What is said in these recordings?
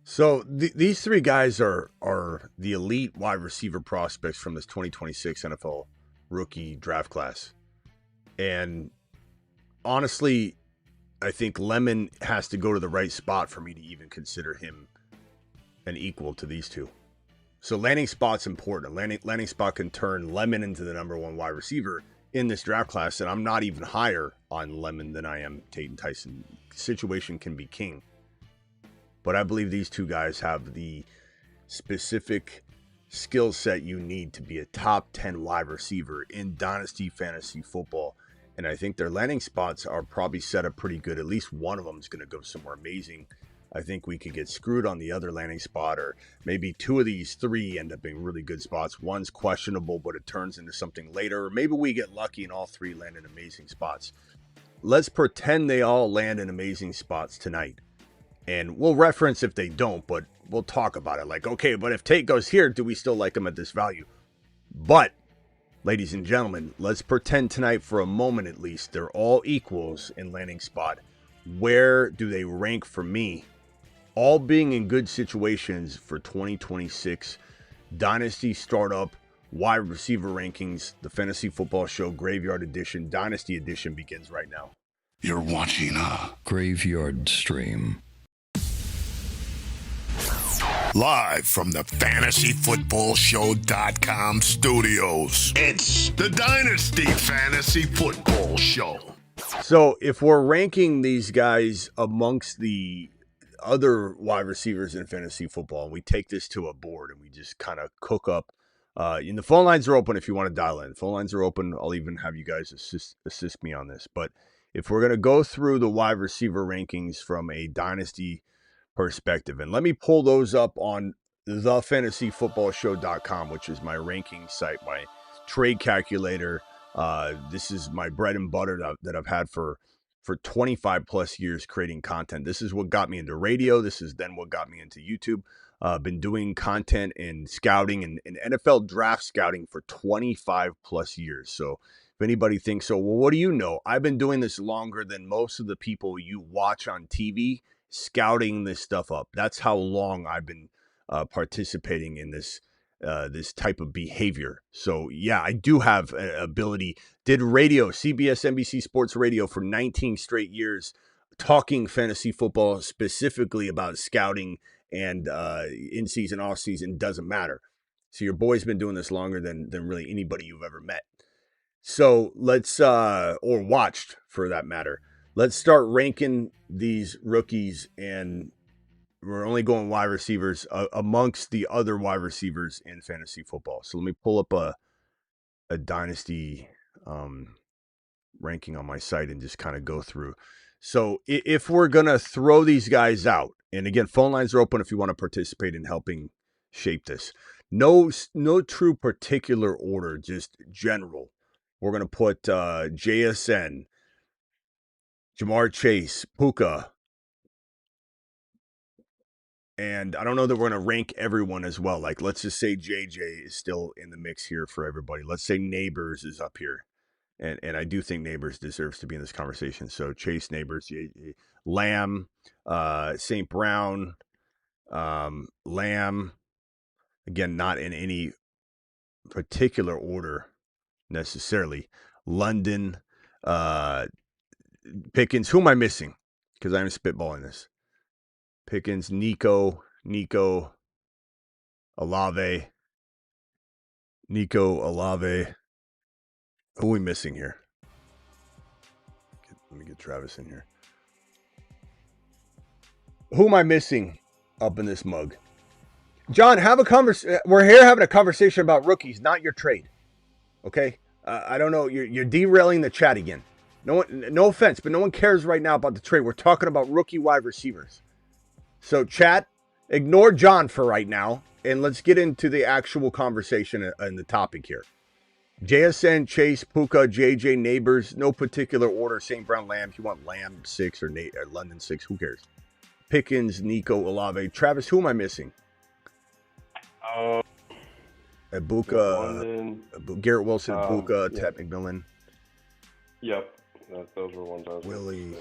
So these three guys are the elite wide receiver prospects from this 2026 NFL rookie draft class. And honestly, I think Lemon has to go to the right spot for me to even consider him an equal to these two. So landing spot's important. Landing spot can turn Lemon into the number one wide receiver in this draft class, and I'm not even higher on Lemon than I am Tate and Tyson. Situation can be king. But I believe these two guys have the specific skill set you need to be a top 10 wide receiver in Dynasty fantasy football. And I think their landing spots are probably set up pretty good. At least one of them is going to go somewhere amazing. I think we could get screwed on the other landing spot, or maybe two of these three end up being really good spots. One's questionable, but it turns into something later. Or maybe we get lucky and all three land in amazing spots. Let's pretend they all land in amazing spots tonight. And we'll reference if they don't, but we'll talk about it. Like, okay, but if Tate goes here, do we still like him at this value? But, ladies and gentlemen, let's pretend tonight for a moment at least they're all equals in landing spot. Where do they rank for me? All being in good situations for 2026 Dynasty Startup Wide Receiver Rankings, the Fantasy Football Show Graveyard Edition, Dynasty Edition begins right now. You're watching a Graveyard Stream. Live from the FantasyFootballShow.com studios. It's the Dynasty Fantasy Football Show. So if we're ranking these guys amongst the other wide receivers in fantasy football, and we take this to a board and we just kind of cook up, and the phone lines are open if you want to dial in. Phone lines are open. I'll even have you guys assist me on this. But if we're going to go through the wide receiver rankings from a Dynasty perspective, and let me pull those up on thefantasyfootballshow.com, which is my ranking site, my trade calculator. This is my bread and butter that I've had for 25 plus years creating content. This is what got me into radio. This is then what got me into YouTube. Been doing content and scouting and NFL draft scouting for 25 plus years. So if anybody thinks so, well, what do you know? I've been doing this longer than most of the people you watch on TV scouting this stuff up. That's how long I've been participating in this type of behavior. So yeah, I do have an ability. Did radio, CBS, NBC Sports Radio for 19 straight years, talking fantasy football, specifically about scouting and in season, off season, doesn't matter. So your boy's been doing this longer than really anybody you've ever met. So let's or watched for that matter. Let's start ranking these rookies, and we're only going wide receivers amongst the other wide receivers in fantasy football. So let me pull up a Dynasty ranking on my site and just kind of go through. So if we're going to throw these guys out, and again, phone lines are open if you want to participate in helping shape this. No true particular order, just general. We're going to put JSN, Jamar Chase, Puka, and I don't know that we're going to rank everyone as well. Like, let's just say JJ is still in the mix here for everybody. Let's say Neighbors is up here. And I do think Neighbors deserves to be in this conversation. So Chase, Neighbors, Lamb, St. Brown, Lamb. Again, not in any particular order necessarily. London, Pickens. Who am I missing? Because I'm spitballing this. Pickens, Nico, Olave. Who are we missing here? Let me get Travis in here. Who am I missing up in this mug? John, have a conversation. We're here having a conversation about rookies, not your trade. Okay? I don't know. You're derailing the chat again. No offense, but no one cares right now about the trade. We're talking about rookie wide receivers. So chat, ignore John for right now, and let's get into the actual conversation and the topic here. JSN, Chase, Puka, JJ, Neighbors, no particular order. St. Brown, Lamb. If you want Lamb 6 or London 6, who cares? Pickens, Nico, Olave. Travis, who am I missing? Puka, Garrett Wilson, Puka, Ted McMillan. Yep, those were ones I was Willie,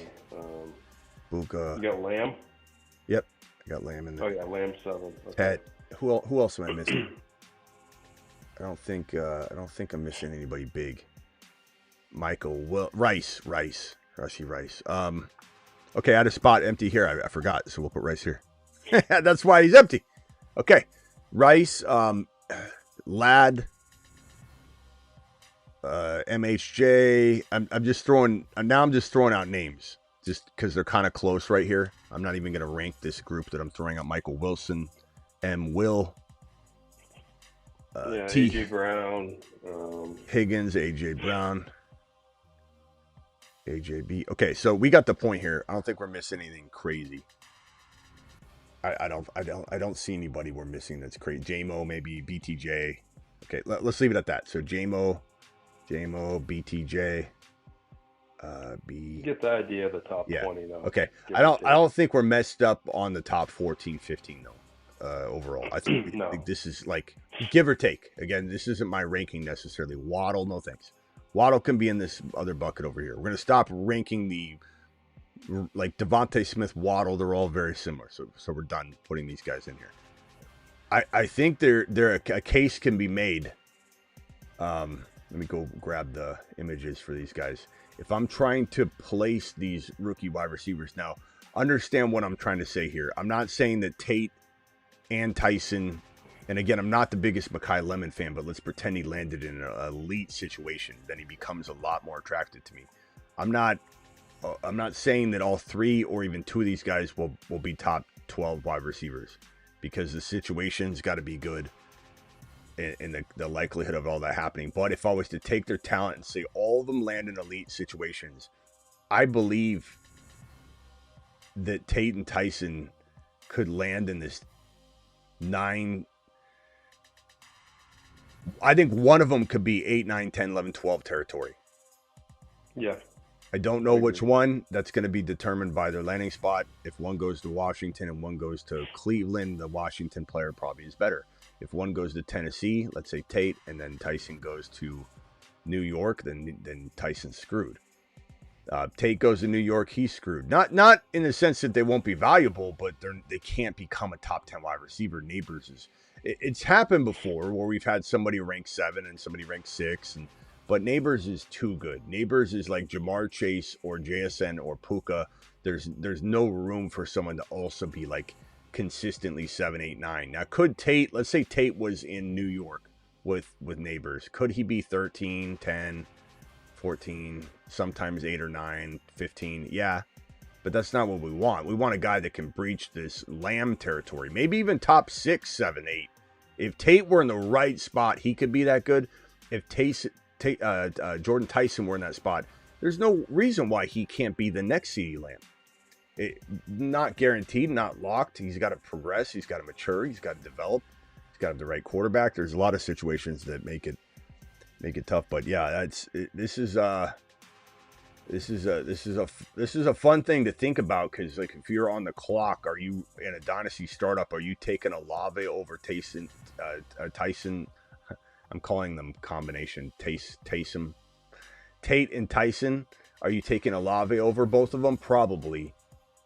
Puka. You got Lamb? Yep. I got Lamb in Oh there. yeah, Lamb 7. Okay. Ted. Who else am I missing? I don't think I'm missing anybody big. Michael Rice. Rushy Rice. Okay, I had a spot empty here. I forgot, so we'll put Rice here. That's why he's empty. Okay. Rice, Ladd, MHJ. I'm just throwing out names just because they're kind of close right here. I'm not even going to rank this group that I'm throwing out. Michael Wilson, Will, AJ Brown, Higgins, AJ Brown, AJB. Okay, so we got the point here. I don't think we're missing anything crazy. I don't see anybody we're missing that's crazy. JMO, maybe BTJ. Okay, let's leave it at that. So JMO, BTJ, You get the idea of the top 20 though. Okay. I don't think we're messed up on the top 14, 15 though. Overall, I think this is like give or take. Again, this isn't my ranking necessarily. Waddle, no thanks. Waddle can be in this other bucket over here. We're gonna stop ranking the like Devontae Smith, Waddle. They're all very similar. So we're done putting these guys in here. I think a case can be made. Let me go grab the images for these guys. If I'm trying to place these rookie wide receivers now, understand what I'm trying to say here. I'm not saying that Tate and Tyson, and again, I'm not the biggest Mekhi Lemon fan, but let's pretend he landed in an elite situation, then he becomes a lot more attractive to me. I'm not saying that all three or even two of these guys will be top 12 wide receivers, because the situation's got to be good and the likelihood of all that happening. But if I was to take their talent and say all of them land in elite situations, I believe that Tate and Tyson could land in this 9. I think one of them could be 8, 9, 10, 11, 12 territory. Yeah. I don't know which one. That's going to be determined by their landing spot. If one goes to Washington and one goes to Cleveland, the Washington player probably is better. If one goes to Tennessee, let's say Tate, and then Tyson goes to New York, then Tyson's screwed. Tate goes to New York, he's screwed. Not in the sense that they won't be valuable, but they can't become a top 10 wide receiver. Neighbors is it's happened before where we've had somebody rank 7 and somebody rank 6, but Neighbors is too good. Neighbors is like Jamar Chase or JSN or Puka. There's no room for someone to also be like consistently 7, 8, 9. Now, could Tate, let's say Tate was in New York with Neighbors, could he be 13, 10, 14, sometimes 8 or 9, 15? Yeah, but that's not what we want. We want a guy that can breach this Lamb territory, maybe even top 6, 7, 8. If Tate were in the right spot, he could be that good. If Jordan Tyson were in that spot, there's no reason why he can't be the next CeeDee Lamb. Not guaranteed, not locked. He's got to progress. He's got to mature. He's got to develop. He's got to have the right quarterback. There's a lot of situations that make it tough. But yeah, this is a fun thing to think about, because like if you're on the clock, are you in a dynasty startup? Are you taking Olave over Tyson? I'm calling them combination Taysom, Tate and Tyson. Are you taking Olave over both of them? Probably.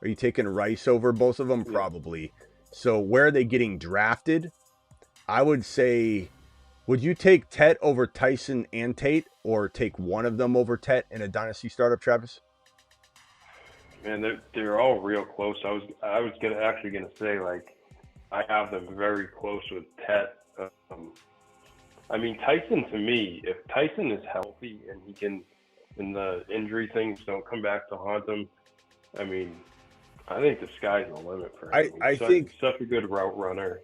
Are you taking Rice over both of them? Probably. So where are they getting drafted? I would say, would you take Tet over Tyson and Tate, or take one of them over Tet in a dynasty startup, Travis? Man, they're all real close. I was actually gonna say, like, I have them very close with Tet. I mean, Tyson, to me, if Tyson is healthy and he can, and the injury things don't come back to haunt him, I mean, I think the sky's the limit for him. I think he's such a good route runner.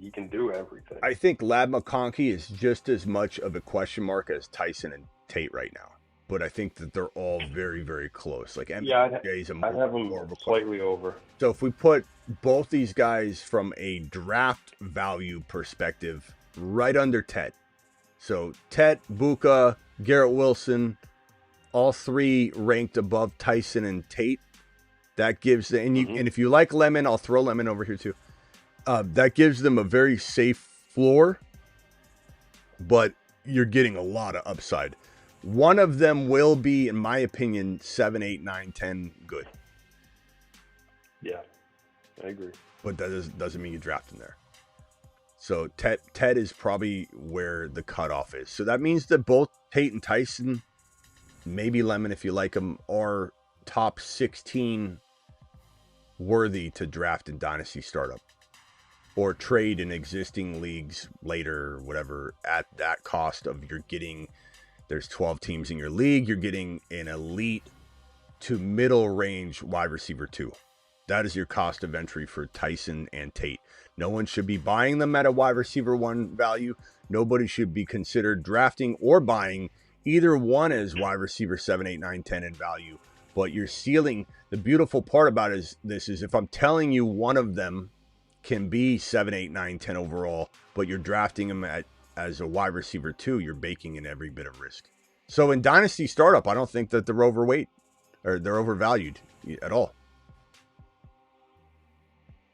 He can do everything. I think Ladd McConkey is just as much of a question mark as Tyson and Tate right now. But I think that they're all very, very close. Like, I'd have them slightly over. So if we put both these guys from a draft value perspective right under Tet. So Tet, Buka, Garrett Wilson, all three ranked above Tyson and Tate. That gives and if you like Lemon, I'll throw Lemon over here too. That gives them a very safe floor, but you're getting a lot of upside. One of them will be, in my opinion, 7, 8, 9, 10 good. Yeah. I agree. But that doesn't mean you draft him there. So Ted is probably where the cutoff is. So that means that both Tate and Tyson, maybe Lemon if you like them, are top 16 worthy to draft in Dynasty Startup or trade in existing leagues later, whatever, at that cost of you're getting, there's 12 teams in your league, you're getting an elite to middle range wide receiver 2. That is your cost of entry for Tyson and Tate. No one should be buying them at a wide receiver 1 value. Nobody should be considered drafting or buying either one as wide receiver 7, 8, 9, 10 in value. But you're ceiling, the beautiful part about this is if I'm telling you one of them can be 7, 8, 9, 10 overall, but you're drafting them as a wide receiver 2, you're baking in every bit of risk. So in Dynasty Startup, I don't think that they're overweight or they're overvalued at all.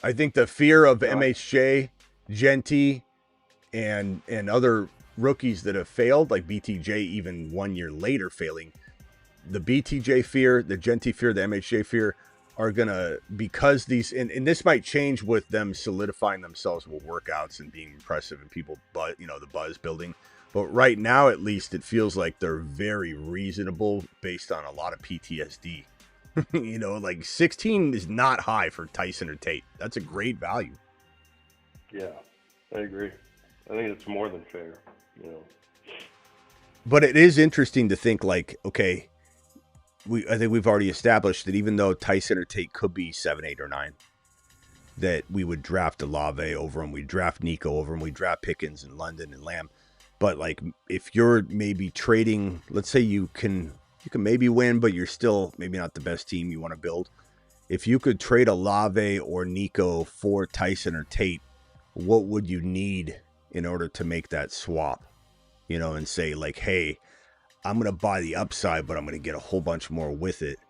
I think the fear of MHJ, Genty, and other rookies that have failed, like BTJ even 1 year later failing, the BTJ fear, the Genty fear, the MHJ fear are going to, because these, and this might change with them solidifying themselves with workouts and being impressive and people, but the buzz building. But right now, at least, it feels like they're very reasonable based on a lot of PTSD. Like 16 is not high for Tyson or Tate. That's a great value. Yeah, I agree. I think it's more than fair, But it is interesting to think like, okay, I think we've already established that even though Tyson or Tate could be 7, 8, or 9, that we would draft Olave over him, we draft Nico over him, we draft Pickens and London and Lamb. But like, if you're maybe trading, let's say you can maybe win, but you're still maybe not the best team you want to build. If you could trade Olave or Nico for Tyson or Tate, what would you need in order to make that swap? And say like, hey, I'm going to buy the upside, but I'm going to get a whole bunch more with it.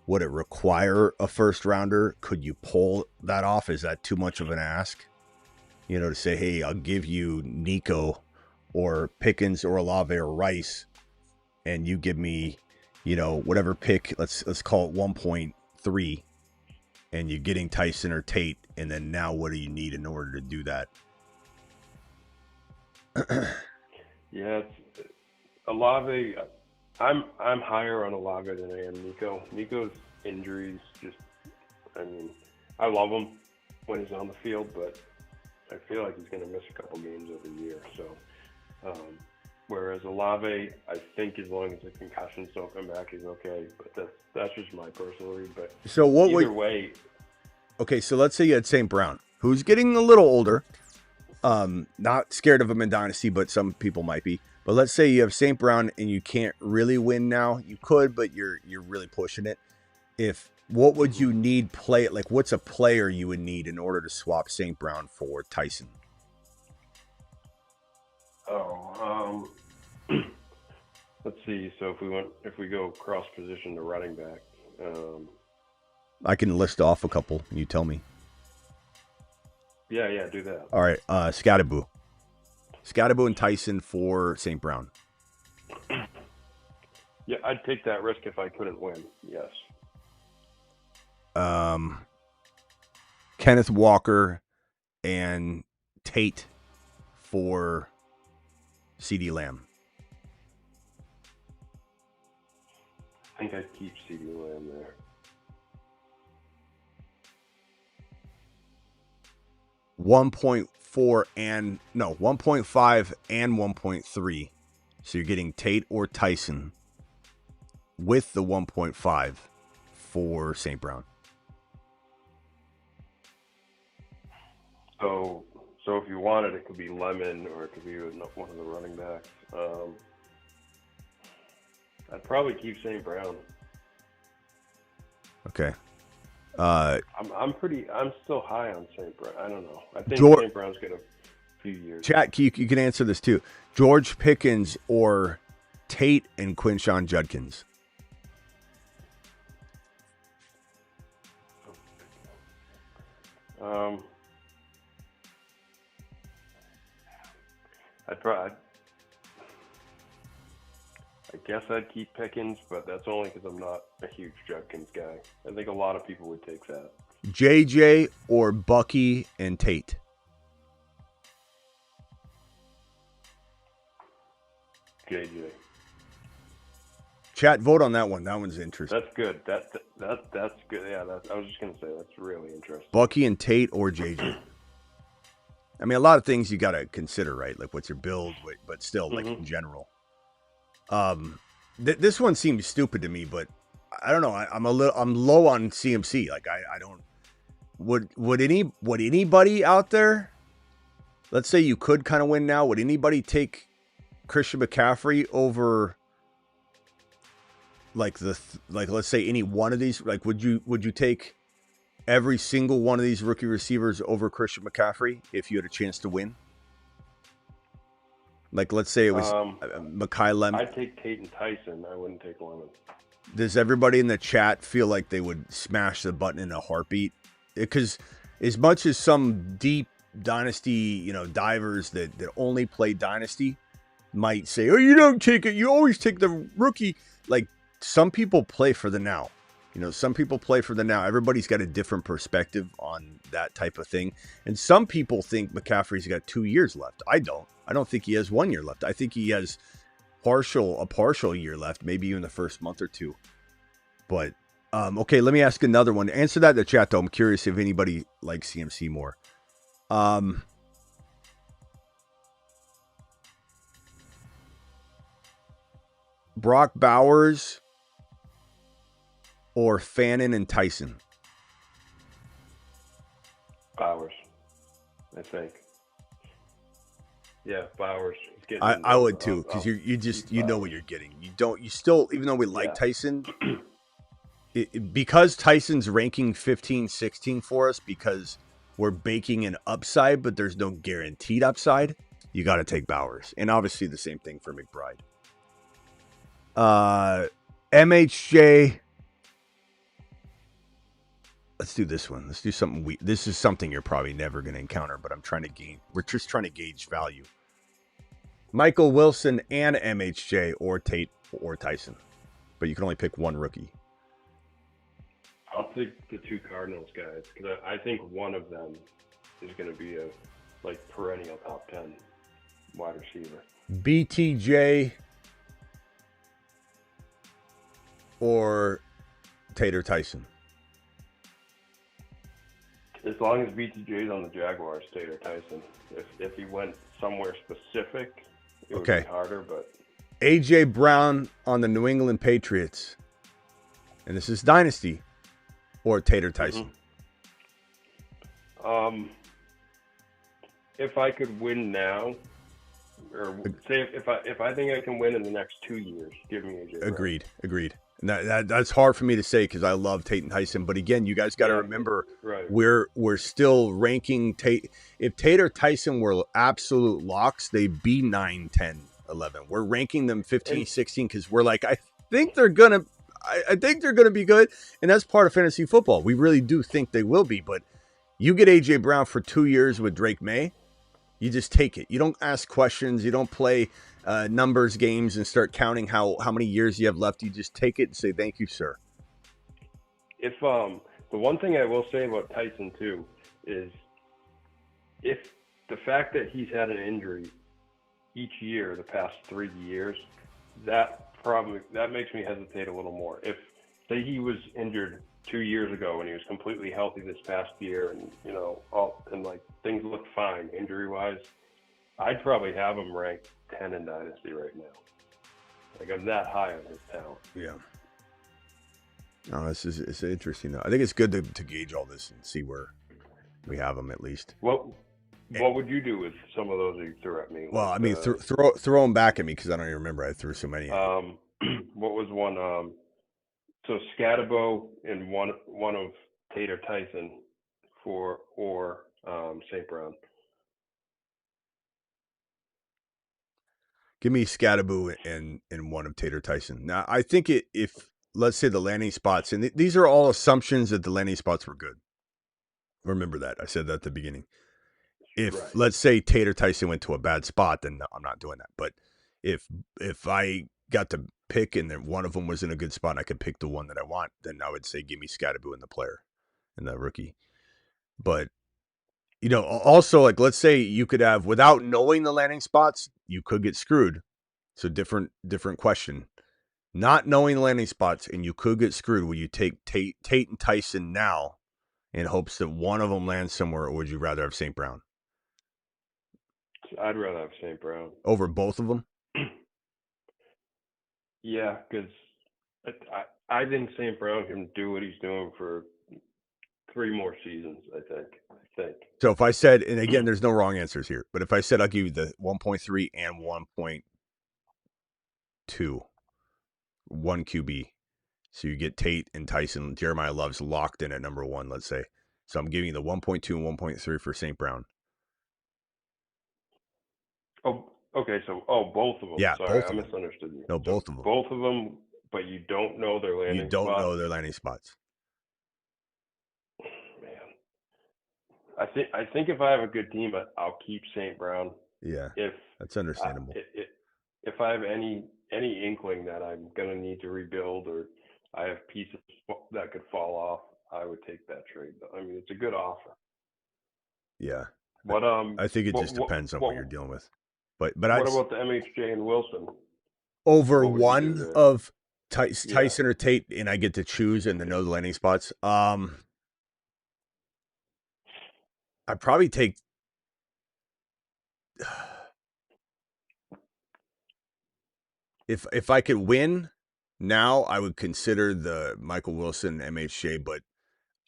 Would it require a first rounder? Could you pull that off? Is that too much of an ask? To say, hey, I'll give you Nico or Pickens or Olave or Rice, and you give me, whatever pick, let's call it 1.3, and you're getting Tyson or Tate, and then now what do you need in order to do that? Yeah, Olave. I'm higher on Olave than I am Nico. Nico's injuries I love him when he's on the field, but I feel like he's going to miss a couple games every year. So, whereas Olave, I think as long as the concussions don't come back, he's okay. But that's just my personal read. But so either way. Okay, so let's say you had St. Brown, who's getting a little older. Not scared of him in Dynasty, but some people might be. But let's say you have St. Brown and you can't really win now. You could, but you're really pushing it. What would you need what's a player you would need in order to swap St. Brown for Tyson? Let's see. So if we go cross position to running back, I can list off a couple. You tell me. Yeah, do that. All right, Scatterboo and Tyson for St. Brown. Yeah, I'd take that risk if I couldn't win. Yes. Kenneth Walker and Tate for CeeDee Lamb. I think I'd keep CeeDee Lamb there. 1.5 and 1.3. So you're getting Tate or Tyson with the 1.5 for St. Brown. So if you wanted, it could be Lemon or it could be one of the running backs. I'd probably keep St. Brown. Okay. I'm still high on St. Brown. I don't know. I think St. Brown's got a few years. Chat, you can answer this too. George Pickens or Tate and Quinshon Judkins? I guess I'd keep Pickens, but that's only because I'm not a huge Judkins guy. I think a lot of people would take that. JJ or Bucky and Tate? JJ. Chat, vote on that one. That one's interesting. That's good. That's good. Yeah, I was just gonna say that's really interesting. Bucky and Tate or JJ? I mean, a lot of things you got to consider, right? Like what's your build, but still, like in general. This one seems stupid to me, but I don't know. I'm low on CMC. Like I don't. Would anybody out there? Let's say you could kind of win now. Would anybody take Christian McCaffrey over? Like let's say any one of these. Like would you take every single one of these rookie receivers over Christian McCaffrey if you had a chance to win? Like, let's say it was Mekhi Lemon. I'd take Tate and Tyson. I wouldn't take Lemon. Does everybody in the chat feel like they would smash the button in a heartbeat? Because as much as some deep Dynasty, divers that only play Dynasty might say, oh, you don't take it. You always take the rookie. Like, some people play for the now. Some people play for the now. Everybody's got a different perspective on that type of thing. And some people think McCaffrey's got 2 years left. I don't. I don't think he has 1 year left. I think he has a partial year left, maybe even the first month or two. But, okay, let me ask another one. Answer that in the chat, though. I'm curious if anybody likes CMC more. Brock Bowers or Fannin and Tyson? Bowers, I think. Yeah, Bowers. I would too, because you know what you're getting. You still, even though we like Tyson, because Tyson's ranking 15, 16 for us, because we're baking an upside, but there's no guaranteed upside, you got to take Bowers. And obviously the same thing for McBride. MHJ. Let's do this one. Let's do something. This is something you're probably never going to encounter, but we're just trying to gauge value. Michael Wilson and MHJ or Tate or Tyson. But you can only pick one rookie. I'll take the two Cardinals guys because I think one of them is going to be a perennial top 10 wide receiver. BTJ or Tate or Tyson? As long as BTJ's on the Jaguars, Tate or Tyson. If he went somewhere specific, it would be harder. But AJ Brown on the New England Patriots, and this is Dynasty, or Tate or Tyson? If I could win now, or say if I think I can win in the next 2 years, give me AJ Brown. Agreed. And that's hard for me to say because I love Tate and Tyson. But again, you guys got to remember, we're still ranking Tate. If Tate or Tyson were absolute locks, they'd be 9, 10, 11. We're ranking them 15, 16 because we're like, I think they're going to be good. And that's part of fantasy football. We really do think they will be. But you get AJ Brown for 2 years with Drake May, you just take it. You don't ask questions. You don't play numbers games and start counting how many years you have left. You just take it and say, thank you, sir. If the one thing I will say about Tyson too is if the fact that he's had an injury each year the past 3 years, that makes me hesitate a little more. If say he was injured 2 years ago and he was completely healthy this past year and things look fine injury wise, I'd probably have him ranked 10 in Dynasty right now. Like, I'm that high on his talent. Yeah. No, it's interesting though. I think it's good to gauge all this and see where we have them at least. What would you do with some of those that you threw at me? Well, I mean, throw them back at me because I don't even remember. I threw so many. What was one? So Scatabo and one of Tate or Tyson or St. Brown. Give me Scatabo and one of Tate or Tyson. Now, I think if let's say the landing spots, and these are all assumptions that the landing spots were good. Remember that. I said that at the beginning. If let's say Tate or Tyson went to a bad spot, then no, I'm not doing that. But if I got to pick and then one of them was in a good spot and I could pick the one that I want, then I would say give me Scatabo and the player. in the rookie. But, you know, also, like, let's say you could have, without knowing the landing spots, you could get screwed. So different question. Not knowing the landing spots and you could get screwed. Will you take Tate and Tyson now in hopes that one of them lands somewhere, or would you rather have St. Brown? I'd rather have St. Brown. Over both of them? Yeah, because I think St. Brown can do what he's doing for 3 more seasons, I think. So if I said, and again, there's no wrong answers here, but if I said I'll give you the 1.3 and 1.2, 1 QB, so you get Tate and Tyson, Jeremiah Love's locked in at number 1, let's say. So I'm giving you the 1.2 and 1.3 for St. Brown. Oh, okay. So, both of them. Yeah, Sorry, both I of them. misunderstood you. No, both of them. Both of them, but you don't know their landing You don't spots? know their landing spots. Man, I think if I have a good team, I'll keep St. Brown. Yeah, If that's understandable. if I have any inkling that I'm gonna need to rebuild or I have pieces that could fall off, I would take that trade. I mean, it's a good offer. Yeah. But I think it just depends on what you're dealing with. But what I'd about the MHJ and Wilson? over what would you do one there? of Tyson or Tate, and I get to choose and to know the landing spots. I'd probably take. If I could win now, I would consider the Michael Wilson MHJ, but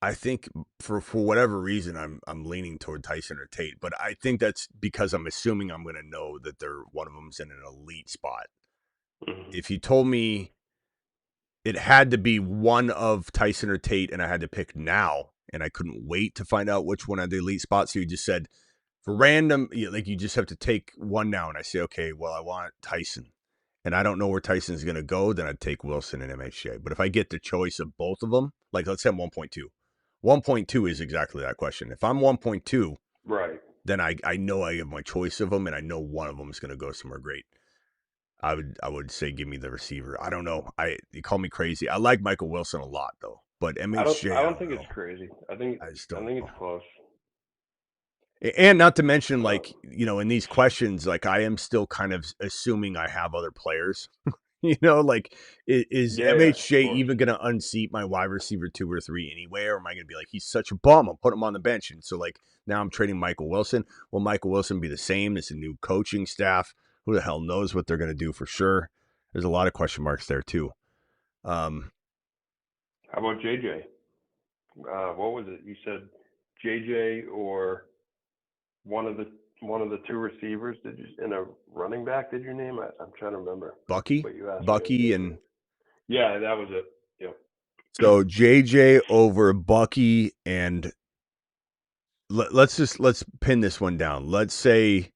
I think for whatever reason I'm leaning toward Tyson or Tate, but I think that's because I'm assuming I'm going to know that one of them's in an elite spot. Mm-hmm. If you told me it had to be one of Tyson or Tate and I had to pick now and I couldn't wait to find out which one had the elite spot, so you just said for random, like you just have to take one now, and I say, okay, well, I want Tyson and I don't know where Tyson's going to go, then I'd take Wilson and MHJ. But if I get the choice of both of them, like let's say I'm 1.2. 1.2 is exactly that question. If I'm 1.2, Right, then I know I have my choice of them, and I know one of them is going to go somewhere great. I would say give me the receiver. I don't know. You call me crazy. I like Michael Wilson a lot though, but MHJ. I don't think it's crazy. I think it's close. And not to mention, like, you know, in these questions, like I am still kind of assuming I have other players. You know, like is MHJ even going to unseat my wide receiver 2 or 3 anyway? Or am I going to be like, he's such a bum, I'll put him on the bench? And so like now I'm trading Michael Wilson. Will Michael Wilson be the same? It's a new coaching staff. Who the hell knows what they're going to do for sure? There's a lot of question marks there too. How about JJ? What was it? You said JJ or one of the 2 receivers? Did you in a running back? Did you name? I'm trying to remember. Bucky and yeah, that was it. Yep. So JJ over Bucky, and let's pin this one down. Let's say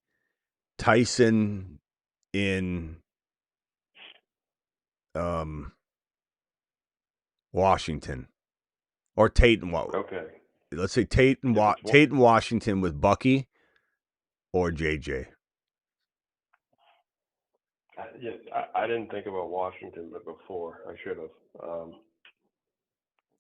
Tyson in Washington, or Tate and Okay. Let's say Tate and Washington with Bucky or JJ. I didn't think about Washington, but before I should have.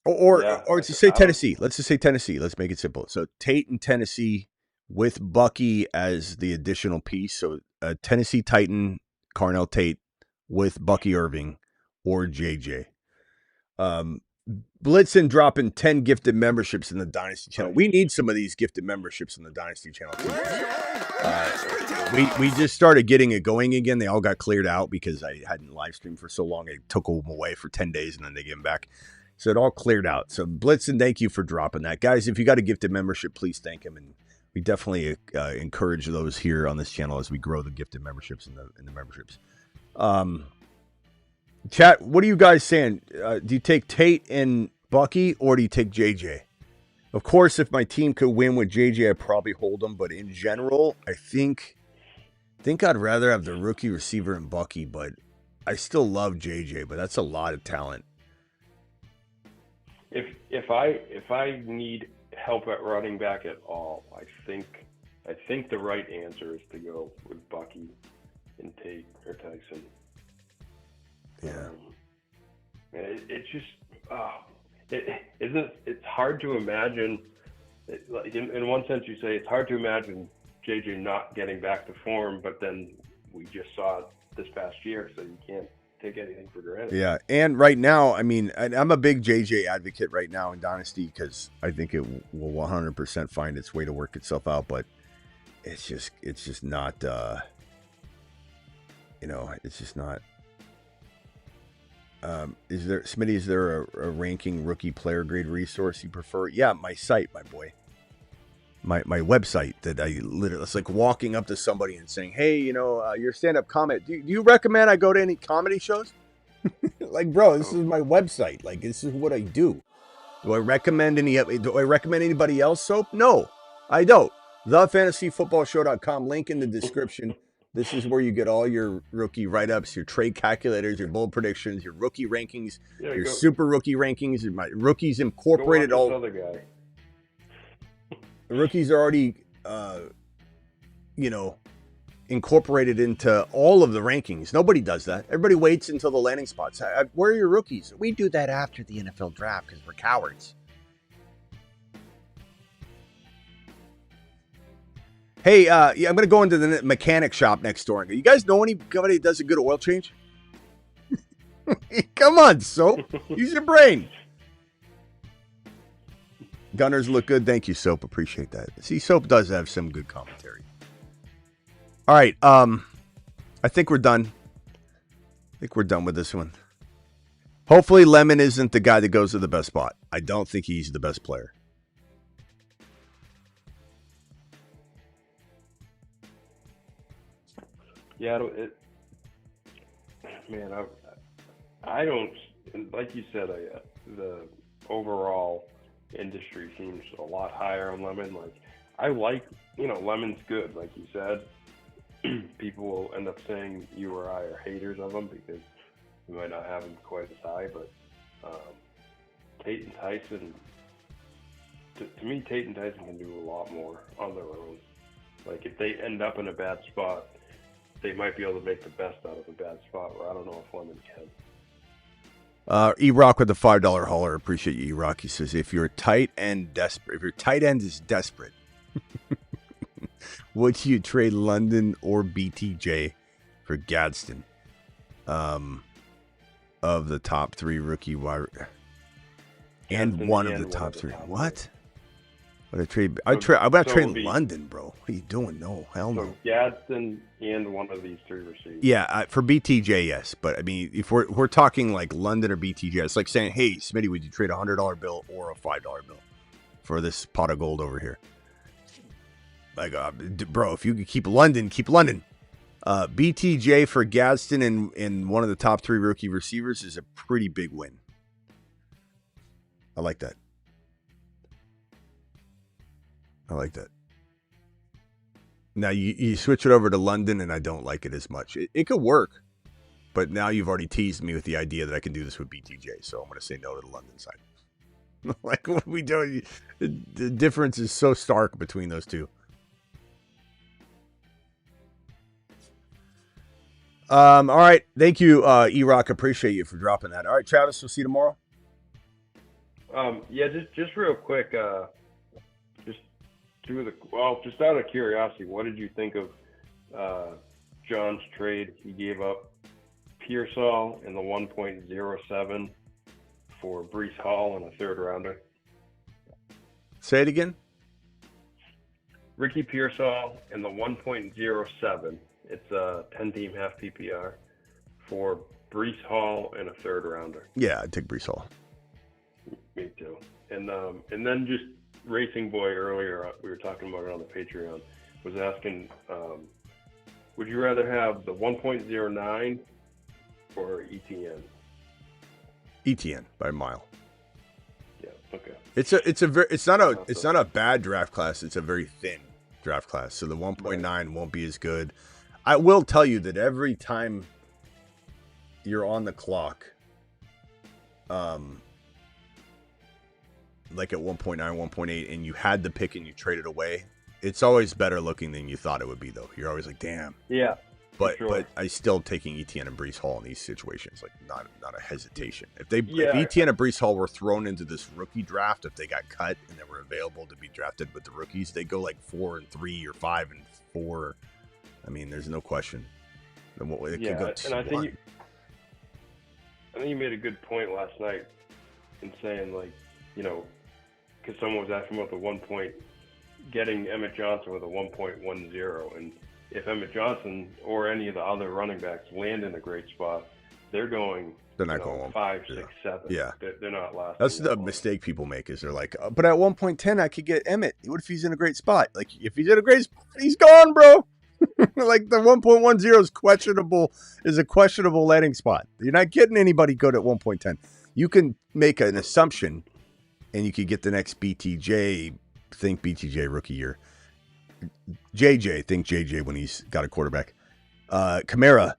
Or to say Tennessee. Let's just say Tennessee. Let's make it simple. So Tate and Tennessee with Bucky as the additional piece. So Tennessee Titan, Carnell Tate with Bucky Irving or JJ. Blitzen dropping 10 gifted memberships in the Dynasty channel. We need some of these gifted memberships in the Dynasty channel too. We just started getting it going again. They all got cleared out because I hadn't live streamed for so long. I took them away for 10 days and then they gave them back. So it all cleared out. So Blitzen, thank you for dropping that. Guys, if you got a gifted membership, please thank him. And we definitely encourage those here on this channel as we grow the gifted memberships in the memberships. Chat, what are you guys saying? Do you take Tate and Bucky or do you take JJ? Of course, if my team could win with JJ, I'd probably hold them. But in general, I think I'd rather have the rookie receiver and Bucky. But I still love JJ. But that's a lot of talent. If I need help at running back at all, I think the right answer is to go with Bucky and Tate or Tyson. Yeah. It's just it's hard to imagine. Like in one sense, you say it's hard to imagine JJ not getting back to form, but then we just saw it this past year, so you can't take anything for granted. Yeah, and right now, I mean, I'm a big JJ advocate right now in Dynasty because I think it will 100% find its way to work itself out, but it's just not, it's just not. Smitty, is there a ranking rookie player grade resource you prefer? Yeah, my site, my boy. My website that I literally, it's like walking up to somebody and saying, hey, your stand-up comment, do you recommend I go to any comedy shows? Like, bro, this is my website. Like, this is what I do. Do I recommend anybody else soap? No, I don't. TheFantasyFootballShow.com, link in the description. This is where you get all your rookie write-ups, your trade calculators, your bold predictions, your rookie rankings, your super rookie rankings, my rookies incorporated. Go watch this other guy. The rookies are already, incorporated into all of the rankings. Nobody does that. Everybody waits until the landing spots. Where are your rookies? We do that after the NFL draft because we're cowards. Hey, I'm going to go into the mechanic shop next door and go, you guys know anybody that does a good oil change? Come on, Soap. Use your brain. Gunners look good. Thank you, Soap. Appreciate that. See, Soap does have some good commentary. All right. I think we're done. I think we're done with this one. Hopefully, Lemon isn't the guy that goes to the best spot. I don't think he's the best player. Yeah, I don't, like you said, the overall industry seems a lot higher on Lemon. Like, I like, Lemon's good, like you said. People will end up saying you or I are haters of him because we might not have him quite as high, but Tate and Tyson, to me, Tate and Tyson can do a lot more on their own. Like, if they end up in a bad spot, they might be able to make the best out of a bad spot where I don't know if Lemon can. E-Rock with the $5 hauler. Appreciate you, E-Rock. He says, if your tight end is desperate, would you trade London or BTJ for Gadsden? Of the top three rookie wide, and one of the top three. What? Would I trade? I'm going to trade London, bro. What are you doing? No, hell no. So Gadsden and one of these three receivers. Yeah, for BTJ, yes. But I mean, if we're talking like London or BTJ, it's like saying, hey, Smitty, would you trade a $100 bill or a $5 bill for this pot of gold over here? Like, bro, if you could keep London, keep London. BTJ for Gadsden and one of the top three rookie receivers is a pretty big win. I like that. Now you switch it over to London, and I don't like it as much. It could work, but now you've already teased me with the idea that I can do this with BTJ, so I'm going to say no to the London side. Like, what are we doing? The difference is so stark between those two. All right. Thank you, E-Rock. Appreciate you for dropping that. All right, Travis, we'll see you tomorrow. Yeah, just real quick, just out of curiosity, what did you think of John's trade? He gave up Pearsall in the 1.07 for Breece Hall in a third rounder. Say it again. Ricky Pearsall in the 1.07. It's a 10-team half PPR for Breece Hall and a third rounder. Yeah, I'd take Breece Hall. Me too. And then just Racing Boy earlier, we were talking about it on the Patreon, was asking, would you rather have the 1.09 or ETN? ETN by a mile. Yeah. Okay. It's not a bad draft class. It's a very thin draft class. So the 1.9 won't be as good. I will tell you that every time you're on the clock, like at 1.9, 1.8, and you had the pick and you traded away, it's always better looking than you thought it would be, though. You're always like, damn. Yeah. But sure. but I still taking Etienne and Breece Hall in these situations, like not a hesitation. If Etienne and Breece Hall were thrown into this rookie draft, if they got cut and they were available to be drafted with the rookies, they go like 4-3 or 5-4. I mean, there's no question. It could go 2-1. And I think you made a good point last night in saying, like, you know, because someone was asking about the 1 point, getting Emmett Johnson with a 1.10, and if Emmett Johnson or any of the other running backs land in a great spot, they're not going 5, 6, 7. Yeah, they're not lasting. That's the mistake people make, is they're like, but at 1.10 I could get Emmett. What if he's in a great spot? Like, if he's in a great spot, he's gone, bro. Like, the 1.10 is a questionable landing spot. You're not getting anybody good at 1.10. You can make an assumption, and you could get the next BTJ. Think BTJ rookie year. Think JJ when he's got a quarterback. Kamara,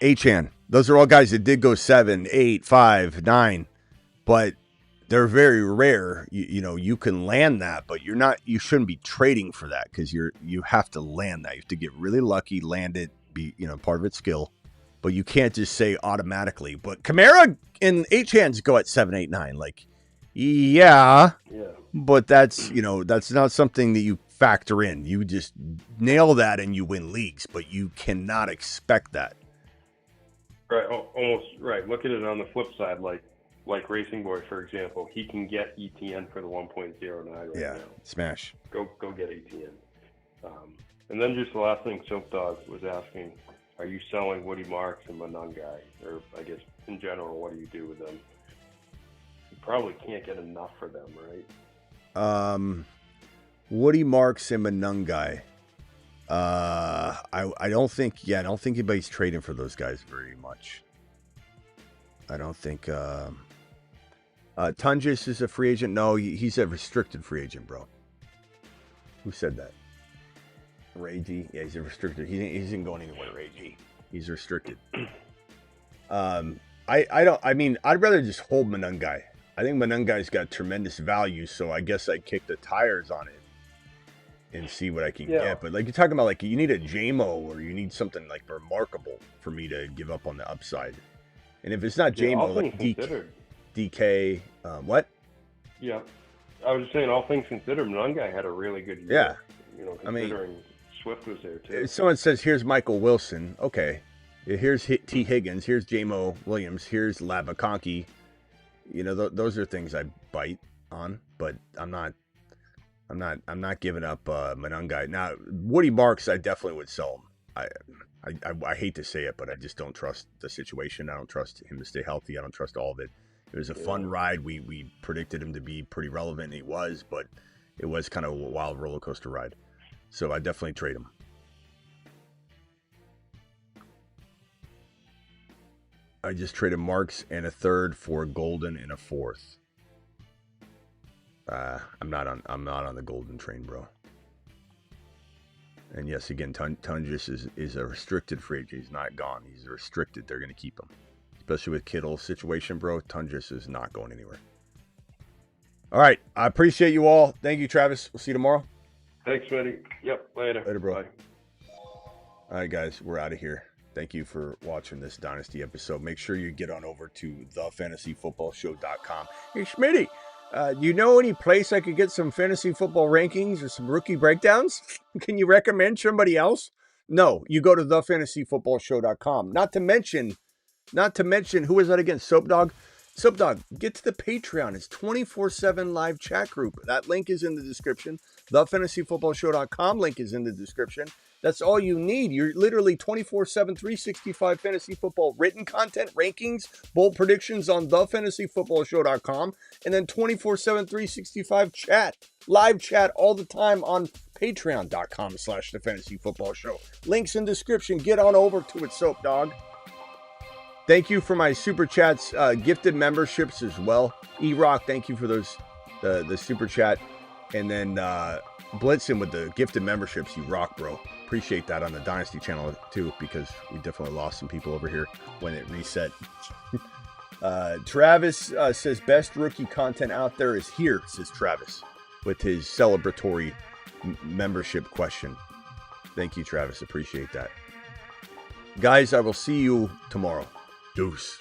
Achane. Those are all guys that did go 7, 8, 5, 9, but they're very rare. You can land that, but you shouldn't be trading for that, because you have to land that. You have to get really lucky, land it, be, part of it's skill, but you can't just say automatically. But Kamara and Achane's go at 7, 8, 9. Like, yeah. But that's not something that you factor in. You just nail that and you win leagues, but you cannot expect that. Right, almost right. Look at it on the flip side, like Racing Boy, for example. He can get Etienne for the 1.09 right now. Smash. Go get Etienne. And then just the last thing, Soap Dog was asking, are you selling Woody Marks and Manungai? Or I guess in general, what do you do with them? You probably can't get enough for them, right? Woody Marks and Manungai. I don't think anybody's trading for those guys very much. I don't think Tunjis is a free agent. No, he's a restricted free agent, bro. Who said that? Ray G? Yeah, he's a restricted. He isn't going anywhere, Ray G. He's restricted. I'd rather just hold Manungai. I think Manungai's got tremendous value, so I guess I'd kick the tires on it and see what I can get. But like, you're talking about, like, you need a JMO, or you need something like remarkable for me to give up on the upside. And if it's not JMO, like DK, what? Yeah, I was just saying, all things considered, Manungai had a really good year. Yeah, considering Swift was there too. Someone says, here's Michael Wilson. Okay, here's T. Higgins. Here's JMO Williams. Here's Lavaconki. Those are things I bite on, but I'm not giving up Manungai. Now, Woody Marks, I definitely would sell him. I hate to say it, but I just don't trust the situation. I don't trust him to stay healthy. I don't trust all of it. It was a fun ride. We predicted him to be pretty relevant, and he was, but it was kind of a wild roller coaster ride. So I definitely trade him. I just traded Marks and a third for Golden and a fourth. I'm not on the Golden train, bro. And yes, again, Tunjis is a restricted free agent. He's not gone. He's restricted. They're going to keep him, especially with Kittle's situation, bro. Tunjis is not going anywhere. All right, I appreciate you all. Thank you, Travis. We'll see you tomorrow. Thanks, Smitty. Yep, later. Later, bro. Bye. All right, guys, we're out of here. Thank you for watching this Dynasty episode. Make sure you get on over to thefantasyfootballshow.com. Hey, Smitty, do you know any place I could get some fantasy football rankings or some rookie breakdowns? Can you recommend somebody else? No, you go to thefantasyfootballshow.com. Not to mention, who is that again? Soap Dog? Soap Dog, get to the Patreon. It's 24/7 live chat group. That link is in the description. Thefantasyfootballshow.com link is in the description. That's all you need. You're literally 24/7, 365 fantasy football written content, rankings, bold predictions on thefantasyfootballshow.com, and then 24/7, 365 chat, live chat all the time on patreon.com/thefantasyfootballshow. Links in description. Get on over to it, Soap Dog. Thank you for my super chats, gifted memberships as well. E-Rock, thank you for those, the super chat. And then Blitzen with the gifted memberships. You rock, bro. Appreciate that on the Dynasty channel too, because we definitely lost some people over here when it reset. Travis says best rookie content out there is here, says Travis, with his celebratory membership question. Thank you, Travis. Appreciate that. Guys, I will see you tomorrow. Deuce.